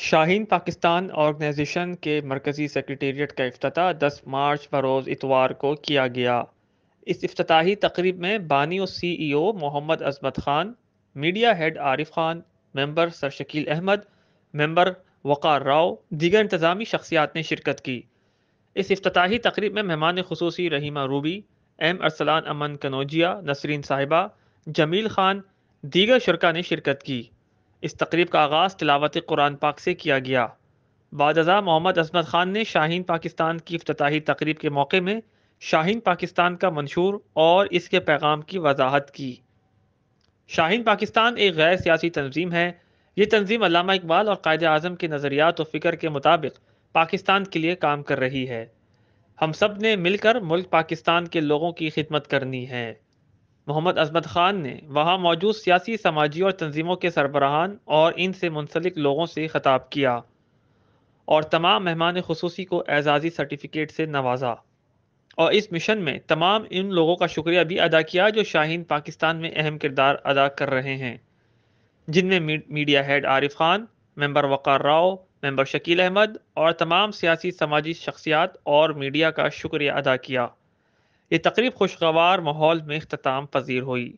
شاہین Pakistan organization کے مرکزی secretariat کا افتتاح 10 مارچ بروز اتوار کو کیا گیا۔ اس افتتاحی تقریب میں بانی و سی ای او محمد عظمت خان، میڈیا ہیڈ عارف خان، ممبر سر شکیل احمد، ممبر وقار راؤ، دیگر انتظامی شخصیات نے شرکت کی۔ اس افتتاحی تقریب میں مہمان خصوصی رحیمہ روبی، ایم ارسلان امن کنوجیا، نسرین صاحبہ، جمیل خان، دیگر شرکاء نے شرکت کی۔ اس تقریب کا آغاز تلاوت قرآن پاک سے کیا گیا۔ بعد ازاں محمد عظمت خان نے شاہین پاکستان کی افتتاحی تقریب کے موقع میں شاہین پاکستان کا منشور اور اس کے پیغام کی وضاحت کی۔ شاہین پاکستان ایک غیر سیاسی تنظیم ہے۔ یہ تنظیم علامہ اقبال اور قائد اعظم کے نظریات و فکر کے مطابق پاکستان کے لیے کام کر رہی ہے۔ ہم سب نے مل کر ملک پاکستان کے لوگوں کی خدمت کرنی ہے۔ محمد عظمت خان نے وہاں موجود سیاسی، سماجی اور تنظیموں کے سربراہان اور ان سے منسلک لوگوں سے خطاب کیا اور تمام مہمان خصوصی کو اعزازی سرٹیفکیٹ سے نوازا، اور اس مشن میں تمام ان لوگوں کا شکریہ بھی ادا کیا جو شاہین پاکستان میں اہم کردار ادا کر رہے ہیں، جن میں میڈیا ہیڈ عارف خان، ممبر وقار راؤ، ممبر شکیل احمد اور تمام سیاسی سماجی شخصیات اور میڈیا کا شکریہ ادا کیا۔ یہ تقریب خوشگوار ماحول میں اختتام پذیر ہوئی۔